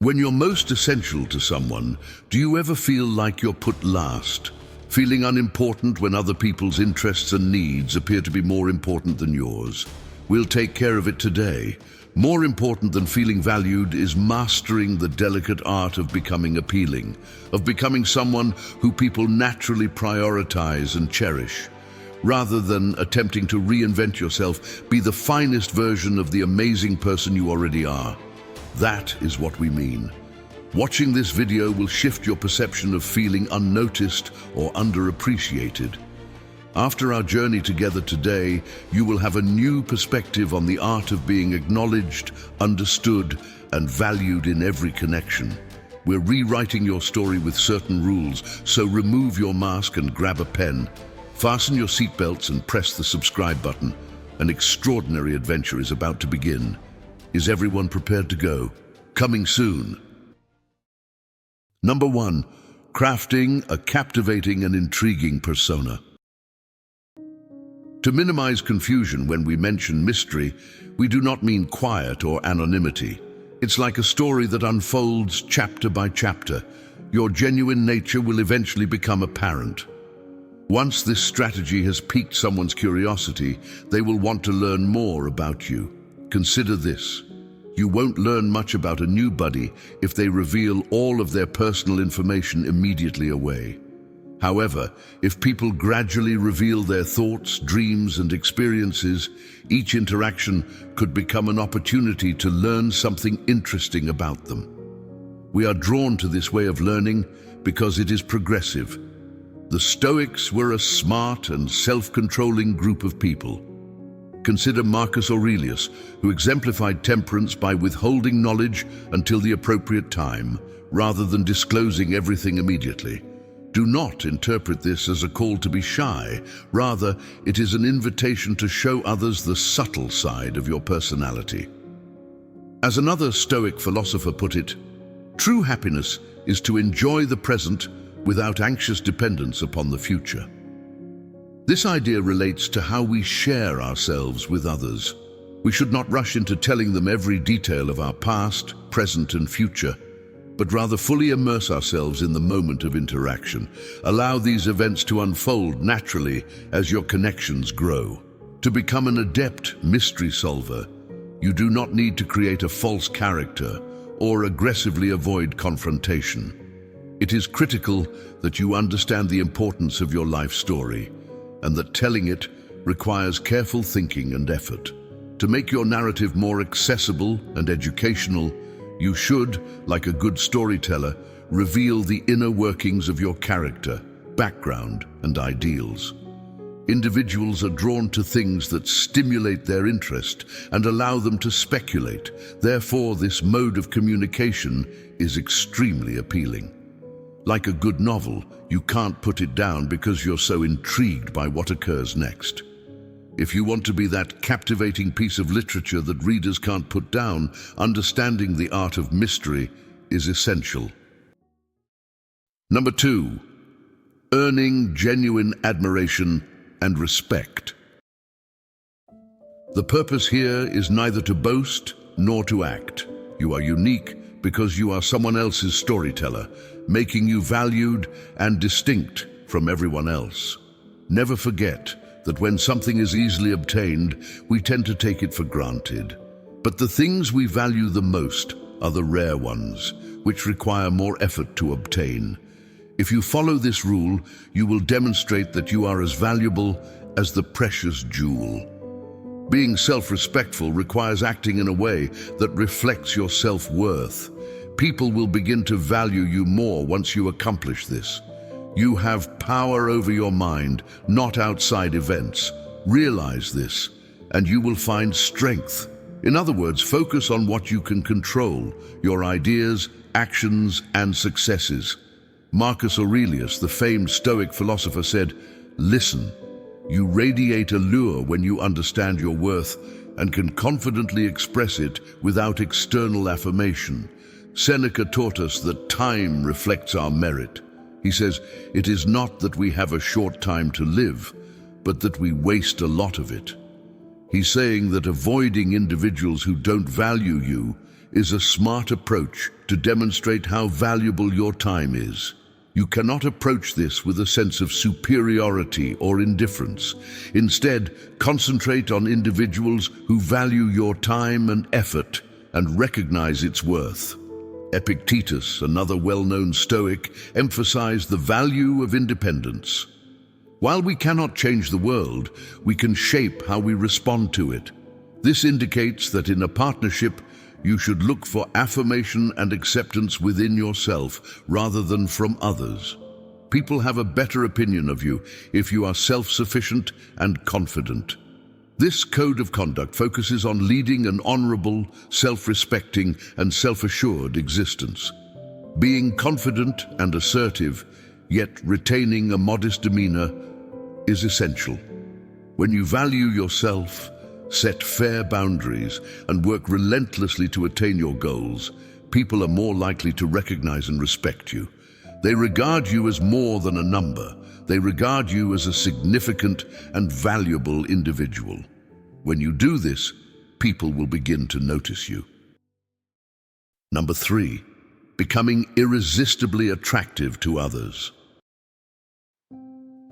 When you're most essential to someone, do you ever feel like you're put last? Feeling unimportant when other people's interests and needs appear to be more important than yours? We'll take care of it today. More important than feeling valued is mastering the delicate art of becoming appealing, of becoming someone who people naturally prioritize and cherish. Rather than attempting to reinvent yourself, be the finest version of the amazing person you already are. That is what we mean. Watching this video will shift your perception of feeling unnoticed or underappreciated. After our journey together today, you will have a new perspective on the art of being acknowledged, understood, and valued in every connection. We're rewriting your story with certain rules, so remove your mask and grab a pen. Fasten your seatbelts and press the subscribe button. An extraordinary adventure is about to begin. Is everyone prepared to go? Coming soon. Number 1, crafting a captivating and intriguing persona. To minimize confusion when we mention mystery, we do not mean quiet or anonymity. It's like a story that unfolds chapter by chapter. Your genuine nature will eventually become apparent. Once this strategy has piqued someone's curiosity, they will want to learn more about you. Consider this. You won't learn much about a new buddy if they reveal all of their personal information immediately away. However, if people gradually reveal their thoughts, dreams, and experiences, each interaction could become an opportunity to learn something interesting about them. We are drawn to this way of learning because it is progressive. The Stoics were a smart and self-controlling group of people. Consider Marcus Aurelius, who exemplified temperance by withholding knowledge until the appropriate time, rather than disclosing everything immediately. Do not interpret this as a call to be shy. Rather, it is an invitation to show others the subtle side of your personality. As another Stoic philosopher put it, true happiness is to enjoy the present without anxious dependence upon the future. This idea relates to how we share ourselves with others. We should not rush into telling them every detail of our past, present, and future, but rather fully immerse ourselves in the moment of interaction. Allow these events to unfold naturally as your connections grow. To become an adept mystery solver, you do not need to create a false character or aggressively avoid confrontation. It is critical that you understand the importance of your life story, and that telling it requires careful thinking and effort. To make your narrative more accessible and educational, you should, like a good storyteller, reveal the inner workings of your character, background, and ideals. Individuals are drawn to things that stimulate their interest and allow them to speculate. Therefore, this mode of communication is extremely appealing. Like a good novel, you can't put it down because you're so intrigued by what occurs next. If you want to be that captivating piece of literature that readers can't put down, understanding the art of mystery is essential. Number 2, earning genuine admiration and respect. The purpose here is neither to boast nor to act. You are unique because you are someone else's storyteller, making you valued and distinct from everyone else. Never forget that when something is easily obtained, we tend to take it for granted. But the things we value the most are the rare ones, which require more effort to obtain. If you follow this rule, you will demonstrate that you are as valuable as the precious jewel. Being self-respectful requires acting in a way that reflects your self-worth. People will begin to value you more once you accomplish this. You have power over your mind, not outside events. Realize this, and you will find strength. In other words, focus on what you can control, your ideas, actions, and successes. Marcus Aurelius, the famed Stoic philosopher, said, "Listen, you radiate allure when you understand your worth and can confidently express it without external affirmation." Seneca taught us that time reflects our merit. He says, "It is not that we have a short time to live, but that we waste a lot of it." He's saying that avoiding individuals who don't value you is a smart approach to demonstrate how valuable your time is. You cannot approach this with a sense of superiority or indifference. Instead, concentrate on individuals who value your time and effort and recognize its worth. Epictetus, another well-known Stoic, emphasized the value of independence. While we cannot change the world, we can shape how we respond to it. This indicates that in a partnership, you should look for affirmation and acceptance within yourself rather than from others. People have a better opinion of you if you are self-sufficient and confident. This code of conduct focuses on leading an honorable, self-respecting, and self-assured existence. Being confident and assertive, yet retaining a modest demeanor, is essential. When you value yourself, set fair boundaries, and work relentlessly to attain your goals, people are more likely to recognize and respect you. They regard you as more than a number. They regard you as a significant and valuable individual. When you do this, people will begin to notice you. Number 3, becoming irresistibly attractive to others.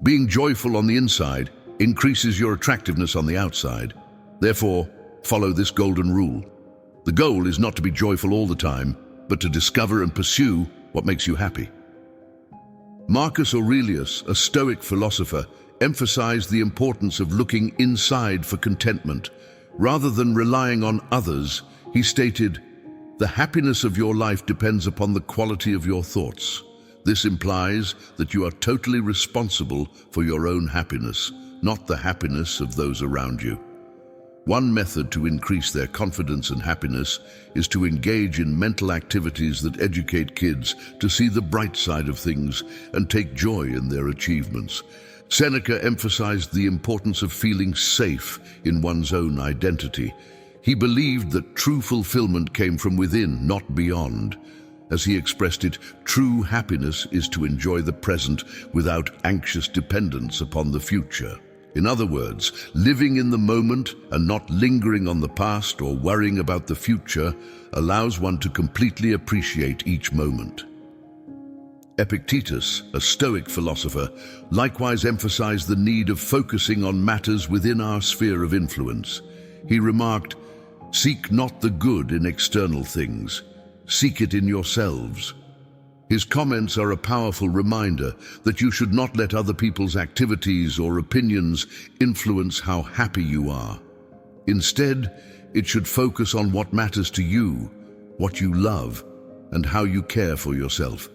Being joyful on the inside increases your attractiveness on the outside. Therefore, follow this golden rule. The goal is not to be joyful all the time, but to discover and pursue what makes you happy. Marcus Aurelius, a Stoic philosopher, emphasized the importance of looking inside for contentment. Rather than relying on others, he stated, "The happiness of your life depends upon the quality of your thoughts." This implies that you are totally responsible for your own happiness, not the happiness of those around you. One method to increase their confidence and happiness is to engage in mental activities that educate kids to see the bright side of things and take joy in their achievements. Seneca emphasized the importance of feeling safe in one's own identity. He believed that true fulfillment came from within, not beyond. As he expressed it, true happiness is to enjoy the present without anxious dependence upon the future. In other words, living in the moment and not lingering on the past or worrying about the future allows one to completely appreciate each moment. Epictetus, a Stoic philosopher, likewise emphasized the need of focusing on matters within our sphere of influence. He remarked, "Seek not the good in external things, seek it in yourselves." His comments are a powerful reminder that you should not let other people's activities or opinions influence how happy you are. Instead, it should focus on what matters to you, what you love, and how you care for yourself.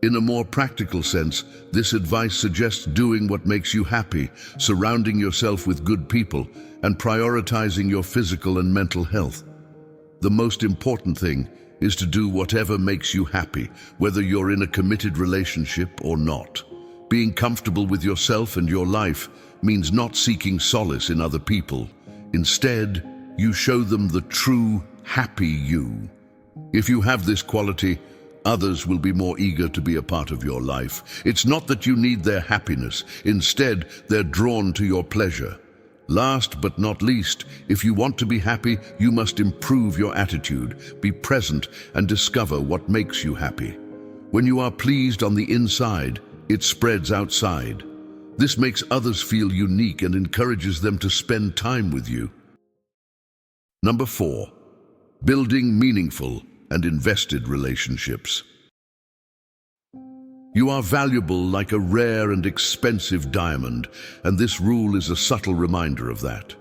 In a more practical sense, this advice suggests doing what makes you happy, surrounding yourself with good people, and prioritizing your physical and mental health. The most important thing is to do whatever makes you happy, whether you're in a committed relationship or not. Being comfortable with yourself and your life means not seeking solace in other people. Instead, you show them the true, happy you. If you have this quality, others will be more eager to be a part of your life. It's not that you need their happiness. Instead, they're drawn to your pleasure. Last but not least, if you want to be happy, you must improve your attitude, be present, and discover what makes you happy. When you are pleased on the inside, it spreads outside. This makes others feel unique and encourages them to spend time with you. Number 4, building meaningful and invested relationships. You are valuable like a rare and expensive diamond, and this rule is a subtle reminder of that.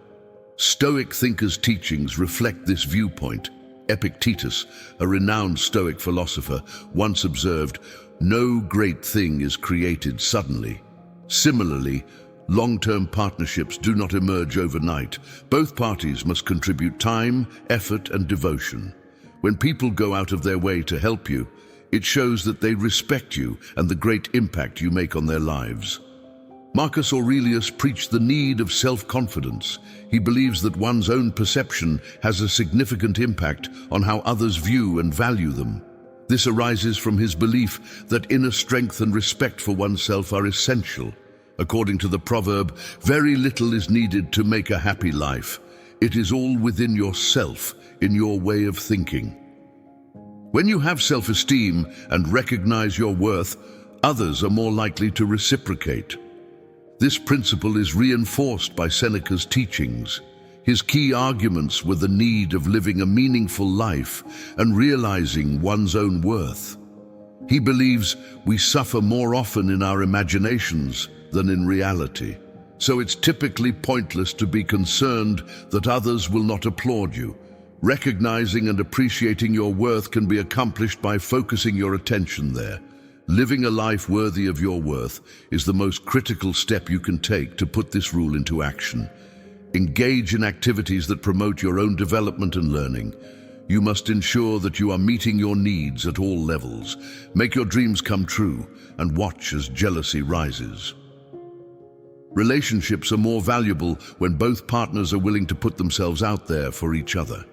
Stoic thinkers' teachings reflect this viewpoint. Epictetus, a renowned Stoic philosopher, once observed, "No great thing is created suddenly." Similarly, long-term partnerships do not emerge overnight. Both parties must contribute time, effort, and devotion. When people go out of their way to help you, it shows that they respect you and the great impact you make on their lives. Marcus Aurelius preached the need of self-confidence. He believes that one's own perception has a significant impact on how others view and value them. This arises from his belief that inner strength and respect for oneself are essential. According to the proverb, "Very little is needed to make a happy life. It is all within yourself, in your way of thinking." When you have self-esteem and recognize your worth, others are more likely to reciprocate. This principle is reinforced by Seneca's teachings. His key arguments were the need of living a meaningful life and realizing one's own worth. He believes we suffer more often in our imaginations than in reality. So it's typically pointless to be concerned that others will not applaud you. Recognizing and appreciating your worth can be accomplished by focusing your attention there. Living a life worthy of your worth is the most critical step you can take to put this rule into action. Engage in activities that promote your own development and learning. You must ensure that you are meeting your needs at all levels. Make your dreams come true and watch as jealousy rises. Relationships are more valuable when both partners are willing to put themselves out there for each other.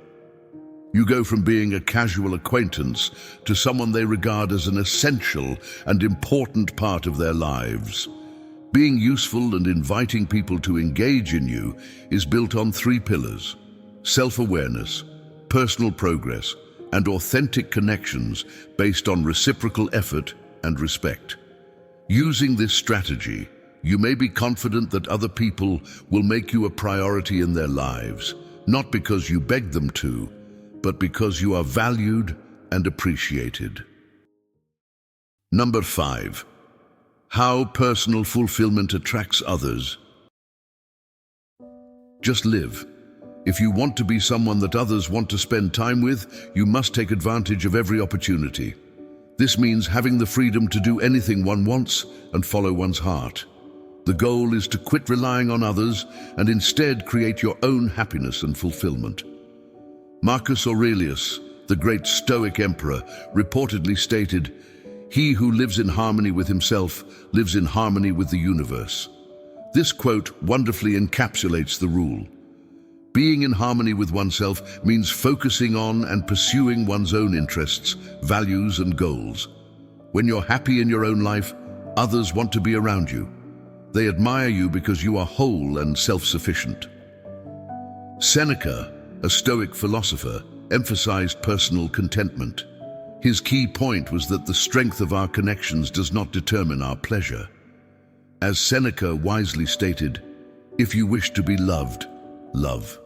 You go from being a casual acquaintance to someone they regard as an essential and important part of their lives. Being useful and inviting people to engage in you is built on 3 pillars: self-awareness, personal progress, and authentic connections based on reciprocal effort and respect. Using this strategy, you may be confident that other people will make you a priority in their lives, not because you beg them to, but because you are valued and appreciated. Number 5. How personal fulfillment attracts others. Just live. If you want to be someone that others want to spend time with, you must take advantage of every opportunity. This means having the freedom to do anything one wants and follow one's heart. The goal is to quit relying on others and instead create your own happiness and fulfillment. Marcus Aurelius, the great Stoic emperor, reportedly stated, "He who lives in harmony with himself lives in harmony with the universe." This quote wonderfully encapsulates the rule. Being in harmony with oneself means focusing on and pursuing one's own interests, values, and goals. When you're happy in your own life, others want to be around you. They admire you because you are whole and self-sufficient. Seneca, a Stoic philosopher, emphasized personal contentment. His key point was that the strength of our connections does not determine our pleasure. As Seneca wisely stated, "If you wish to be loved, love."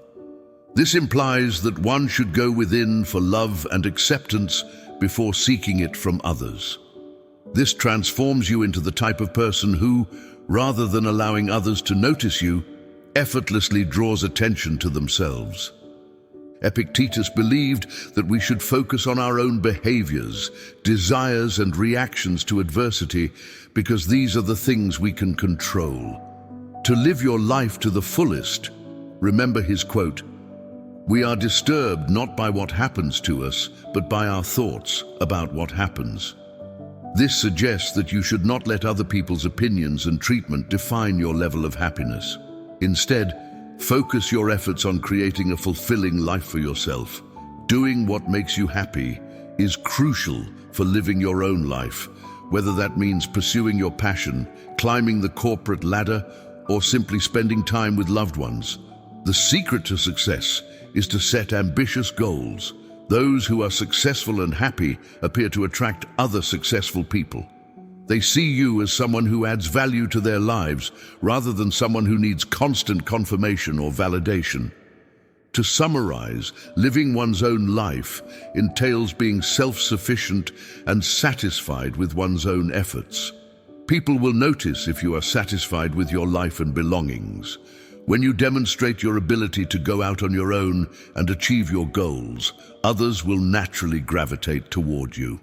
This implies that one should go within for love and acceptance before seeking it from others. This transforms you into the type of person who, rather than allowing others to notice you, effortlessly draws attention to themselves. Epictetus believed that we should focus on our own behaviors, desires, and reactions to adversity because these are the things we can control. To live your life to the fullest, remember his quote, "We are disturbed not by what happens to us, but by our thoughts about what happens." This suggests that you should not let other people's opinions and treatment define your level of happiness. Instead, focus your efforts on creating a fulfilling life for yourself. Doing what makes you happy is crucial for living your own life, whether that means pursuing your passion, climbing the corporate ladder, or simply spending time with loved ones. The secret to success is to set ambitious goals. Those who are successful and happy appear to attract other successful people. They see you as someone who adds value to their lives rather than someone who needs constant confirmation or validation. To summarize, living one's own life entails being self-sufficient and satisfied with one's own efforts. People will notice if you are satisfied with your life and belongings. When you demonstrate your ability to go out on your own and achieve your goals, others will naturally gravitate toward you.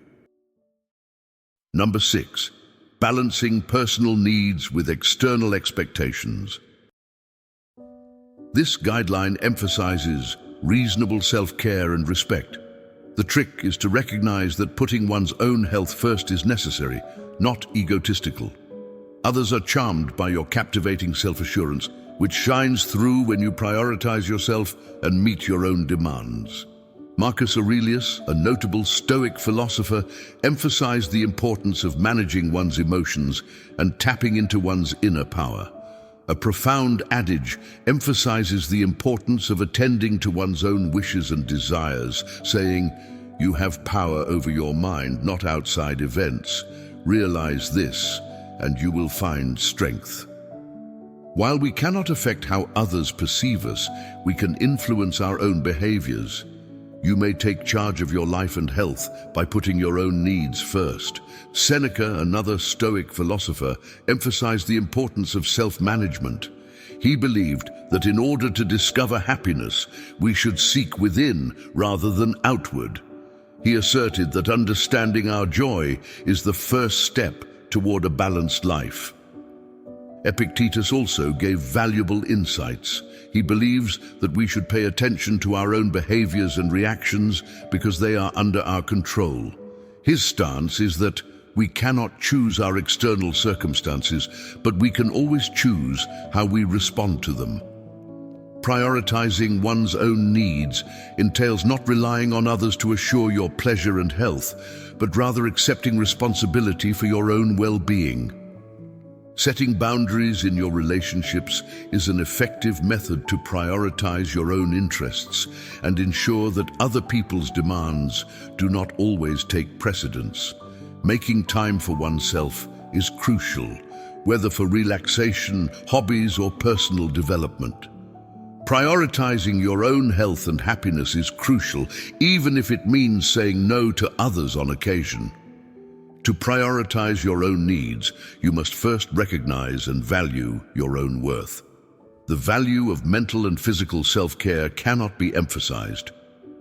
Number 6, balancing personal needs with external expectations. This guideline emphasizes reasonable self-care and respect. The trick is to recognize that putting one's own health first is necessary, not egotistical. Others are charmed by your captivating self-assurance, which shines through when you prioritize yourself and meet your own demands. Marcus Aurelius, a notable Stoic philosopher, emphasized the importance of managing one's emotions and tapping into one's inner power. A profound adage emphasizes the importance of attending to one's own wishes and desires, saying, You have power over your mind, not outside events. Realize this, and you will find strength. While we cannot affect how others perceive us, we can influence our own behaviors. You may take charge of your life and health by putting your own needs first. Seneca, another Stoic philosopher, emphasized the importance of self-management. He believed that in order to discover happiness, we should seek within rather than outward. He asserted that understanding our joy is the first step toward a balanced life. Epictetus also gave valuable insights. He believes that we should pay attention to our own behaviors and reactions because they are under our control. His stance is that we cannot choose our external circumstances, but we can always choose how we respond to them. Prioritizing one's own needs entails not relying on others to assure your pleasure and health, but rather accepting responsibility for your own well-being. Setting boundaries in your relationships is an effective method to prioritize your own interests and ensure that other people's demands do not always take precedence. Making time for oneself is crucial, whether for relaxation, hobbies, or personal development. Prioritizing your own health and happiness is crucial, even if it means saying no to others on occasion. To prioritize your own needs, you must first recognize and value your own worth. The value of mental and physical self-care cannot be emphasized.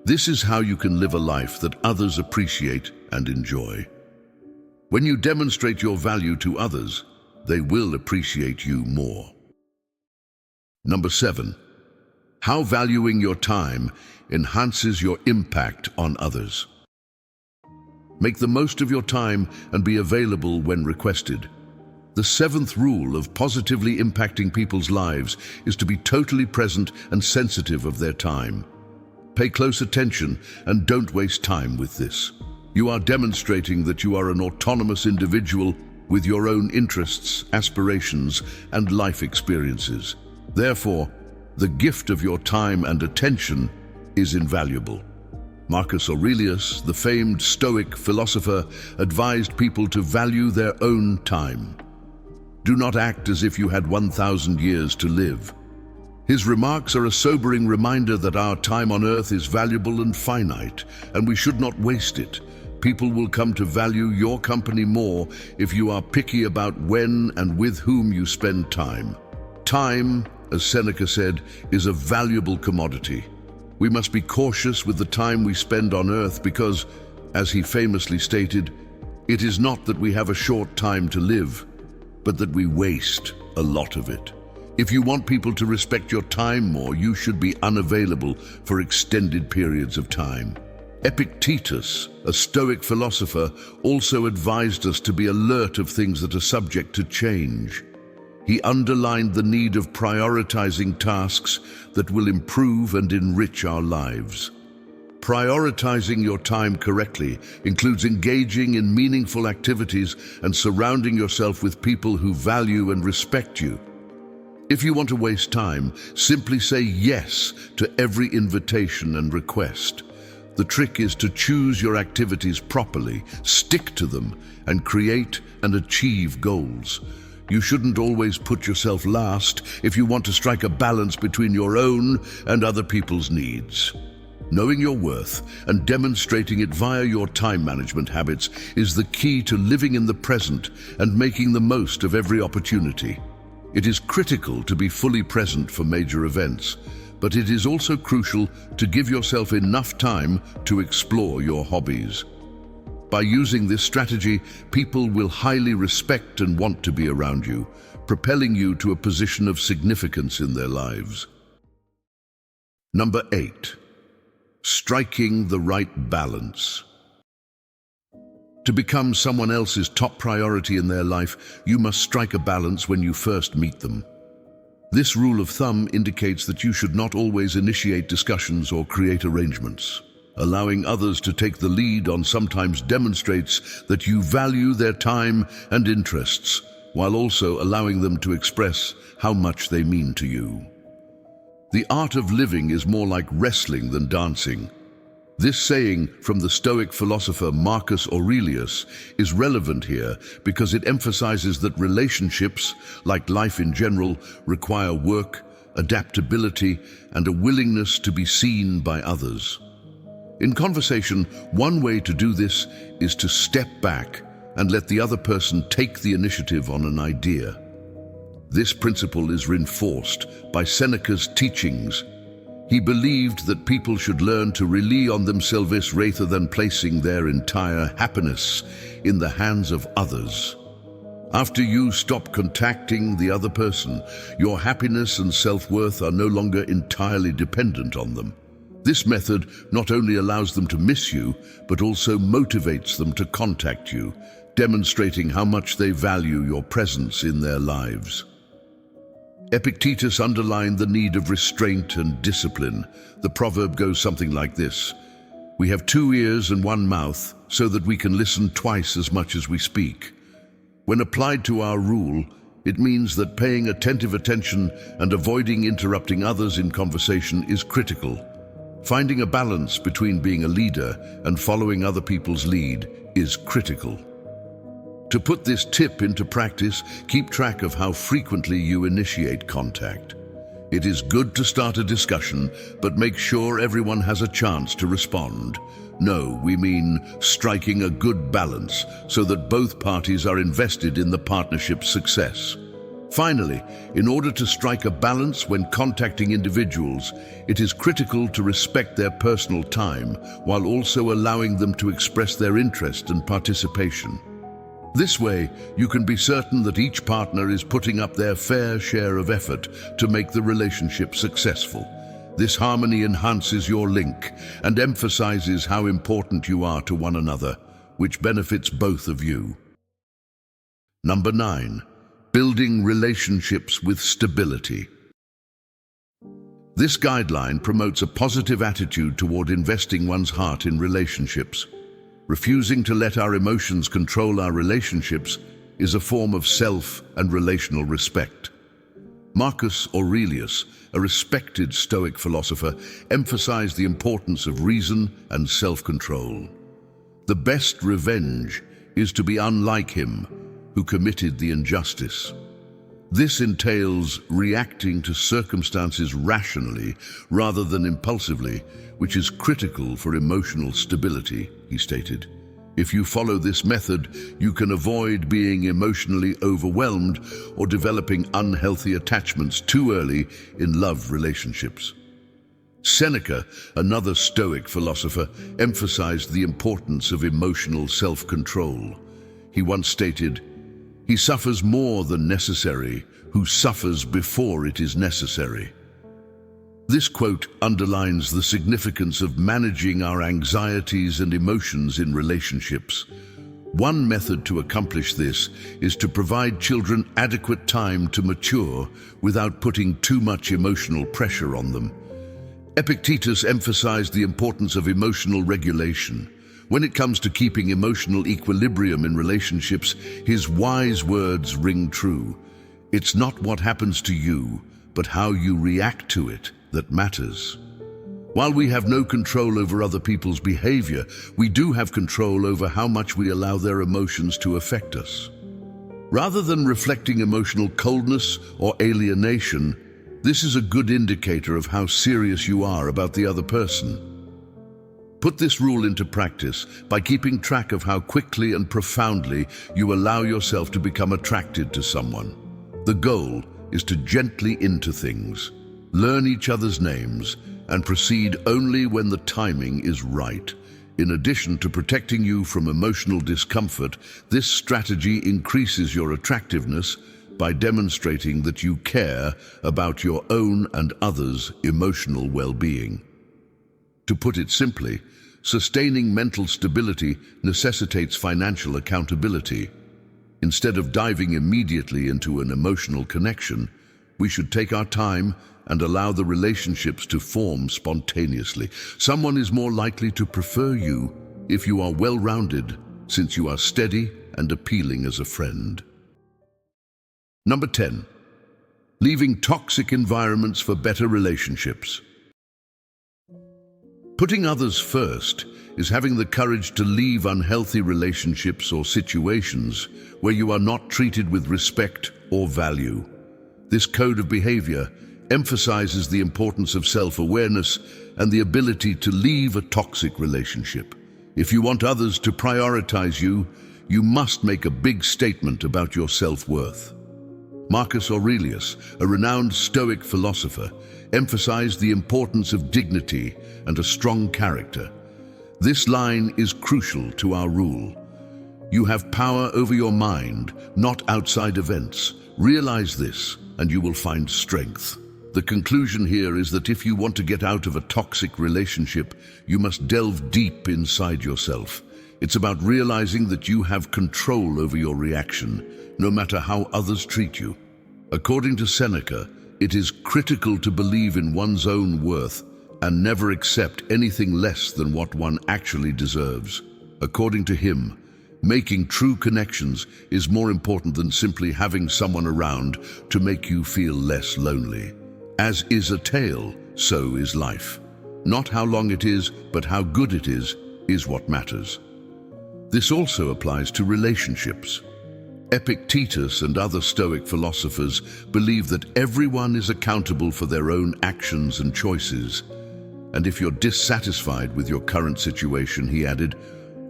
This is how you can live a life that others appreciate and enjoy. When you demonstrate your value to others, they will appreciate you more. Number 7. How valuing your time enhances your impact on others. Make the most of your time and be available when requested. The 7th rule of positively impacting people's lives is to be totally present and sensitive of their time. Pay close attention and don't waste time with this. You are demonstrating that you are an autonomous individual with your own interests, aspirations, and life experiences. Therefore, the gift of your time and attention is invaluable. Marcus Aurelius, the famed Stoic philosopher, advised people to value their own time. Do not act as if you had 1,000 years to live. His remarks are a sobering reminder that our time on earth is valuable and finite, and we should not waste it. People will come to value your company more if you are picky about when and with whom you spend time. Time, as Seneca said, is a valuable commodity. We must be cautious with the time we spend on earth because, as he famously stated, it is not that we have a short time to live, but that we waste a lot of it. If you want people to respect your time more, you should be unavailable for extended periods of time. Epictetus, a Stoic philosopher, also advised us to be alert of things that are subject to change. He underlined the need of prioritizing tasks that will improve and enrich our lives. Prioritizing your time correctly includes engaging in meaningful activities and surrounding yourself with people who value and respect you. If you want to waste time, simply say yes to every invitation and request. The trick is to choose your activities properly, stick to them, and create and achieve goals. You shouldn't always put yourself last if you want to strike a balance between your own and other people's needs. Knowing your worth and demonstrating it via your time management habits is the key to living in the present and making the most of every opportunity. It is critical to be fully present for major events, but it is also crucial to give yourself enough time to explore your hobbies. By using this strategy, people will highly respect and want to be around you, propelling you to a position of significance in their lives. Number 8. Striking the right balance. To become someone else's top priority in their life, you must strike a balance when you first meet them. This rule of thumb indicates that you should not always initiate discussions or create arrangements. Allowing others to take the lead sometimes demonstrates that you value their time and interests, while also allowing them to express how much they mean to you. The art of living is more like wrestling than dancing. This saying from the Stoic philosopher Marcus Aurelius is relevant here because it emphasizes that relationships, like life in general, require work, adaptability, and a willingness to be seen by others. In conversation, one way to do this is to step back and let the other person take the initiative on an idea. This principle is reinforced by Seneca's teachings. He believed that people should learn to rely on themselves rather than placing their entire happiness in the hands of others. After you stop contacting the other person, your happiness and self-worth are no longer entirely dependent on them. This method not only allows them to miss you, but also motivates them to contact you, demonstrating how much they value your presence in their lives. Epictetus underlined the need of restraint and discipline. The proverb goes something like this: "We have 2 ears and 1 mouth, so that we can listen twice as much as we speak." When applied to our rule, it means that paying attentive attention and avoiding interrupting others in conversation is critical. Finding a balance between being a leader and following other people's lead is critical. To put this tip into practice, keep track of how frequently you initiate contact. It is good to start a discussion, but make sure everyone has a chance to respond. No, we mean striking a good balance so that both parties are invested in the partnership's success. Finally, in order to strike a balance when contacting individuals, it is critical to respect their personal time while also allowing them to express their interest and participation. This way, you can be certain that each partner is putting up their fair share of effort to make the relationship successful. This harmony enhances your link and emphasizes how important you are to one another, which benefits both of you. Number 9. Building relationships with stability. This guideline promotes a positive attitude toward investing one's heart in relationships. Refusing to let our emotions control our relationships is a form of self and relational respect. Marcus Aurelius, a respected Stoic philosopher, emphasized the importance of reason and self-control. The best revenge is to be unlike him who committed the injustice. This entails reacting to circumstances rationally rather than impulsively, which is critical for emotional stability, he stated. If you follow this method, you can avoid being emotionally overwhelmed or developing unhealthy attachments too early in love relationships. Seneca, another Stoic philosopher, emphasized the importance of emotional self-control. He once stated, "He suffers more than necessary who suffers before it is necessary." This quote underlines the significance of managing our anxieties and emotions in relationships. One method to accomplish this is to provide children adequate time to mature without putting too much emotional pressure on them. Epictetus emphasized the importance of emotional regulation. When it comes to keeping emotional equilibrium in relationships, his wise words ring true. It's not what happens to you, but how you react to it that matters. While we have no control over other people's behavior, we do have control over how much we allow their emotions to affect us. Rather than reflecting emotional coldness or alienation, this is a good indicator of how serious you are about the other person. Put this rule into practice by keeping track of how quickly and profoundly you allow yourself to become attracted to someone. The goal is to gently into things, learn each other's names, and proceed only when the timing is right. In addition to protecting you from emotional discomfort, this strategy increases your attractiveness by demonstrating that you care about your own and others' emotional well-being. To put it simply, sustaining mental stability necessitates financial accountability. Instead of diving immediately into an emotional connection, we should take our time and allow the relationships to form spontaneously. Someone is more likely to prefer you if you are well-rounded, since you are steady and appealing as a friend. Number 10. Leaving toxic environments for better relationships. Putting others first is having the courage to leave unhealthy relationships or situations where you are not treated with respect or value. This code of behavior emphasizes the importance of self-awareness and the ability to leave a toxic relationship. If you want others to prioritize you, you must make a big statement about your self-worth. Marcus Aurelius, a renowned Stoic philosopher, emphasized the importance of dignity and a strong character. This line is crucial to our rule. You have power over your mind, not outside events. Realize this, and you will find strength. The conclusion here is that if you want to get out of a toxic relationship, you must delve deep inside yourself. It's about realizing that you have control over your reaction, no matter how others treat you. According to Seneca, it is critical to believe in one's own worth and never accept anything less than what one actually deserves. According to him, making true connections is more important than simply having someone around to make you feel less lonely. As is a tale, so is life. Not how long it is, but how good it is what matters. This also applies to relationships. Epictetus and other Stoic philosophers believe that everyone is accountable for their own actions and choices. And if you're dissatisfied with your current situation, he added,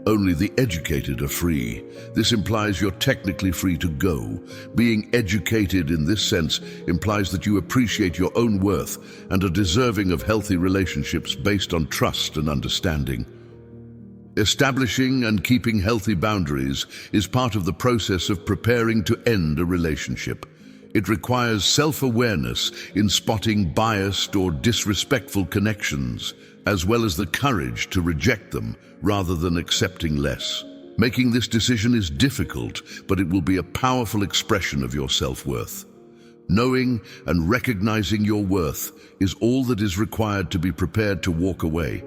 only the educated are free. This implies you're technically free to go. Being educated in this sense implies that you appreciate your own worth and are deserving of healthy relationships based on trust and understanding. Establishing and keeping healthy boundaries is part of the process of preparing to end a relationship. It requires self-awareness in spotting biased or disrespectful connections, as well as the courage to reject them rather than accepting less. Making this decision is difficult, but it will be a powerful expression of your self-worth. Knowing and recognizing your worth is all that is required to be prepared to walk away.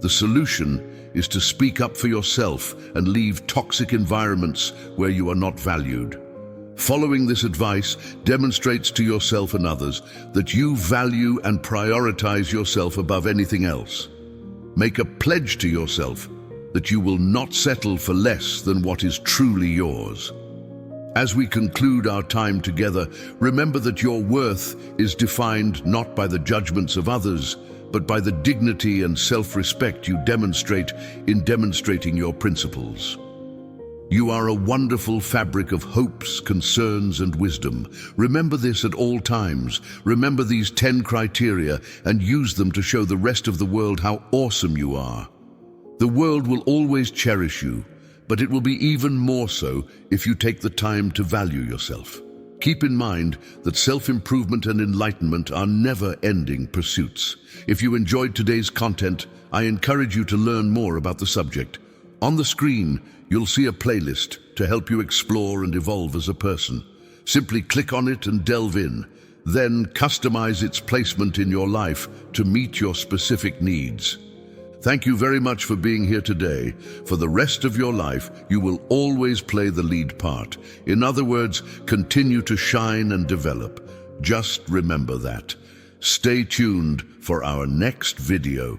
The solution is to speak up for yourself and leave toxic environments where you are not valued. Following this advice demonstrates to yourself and others that you value and prioritize yourself above anything else. Make a pledge to yourself that you will not settle for less than what is truly yours. As we conclude our time together, remember that your worth is defined not by the judgments of others, but by the dignity and self-respect you demonstrate in demonstrating your principles. You are a wonderful fabric of hopes, concerns, and wisdom. Remember this at all times. Remember these 10 criteria and use them to show the rest of the world how awesome you are. The world will always cherish you, but it will be even more so if you take the time to value yourself. Keep in mind that self-improvement and enlightenment are never-ending pursuits. If you enjoyed today's content, I encourage you to learn more about the subject. On the screen, you'll see a playlist to help you explore and evolve as a person. Simply click on it and delve in. Then customize its placement in your life to meet your specific needs. Thank you very much for being here today. For the rest of your life, you will always play the lead part. In other words, continue to shine and develop. Just remember that. Stay tuned for our next video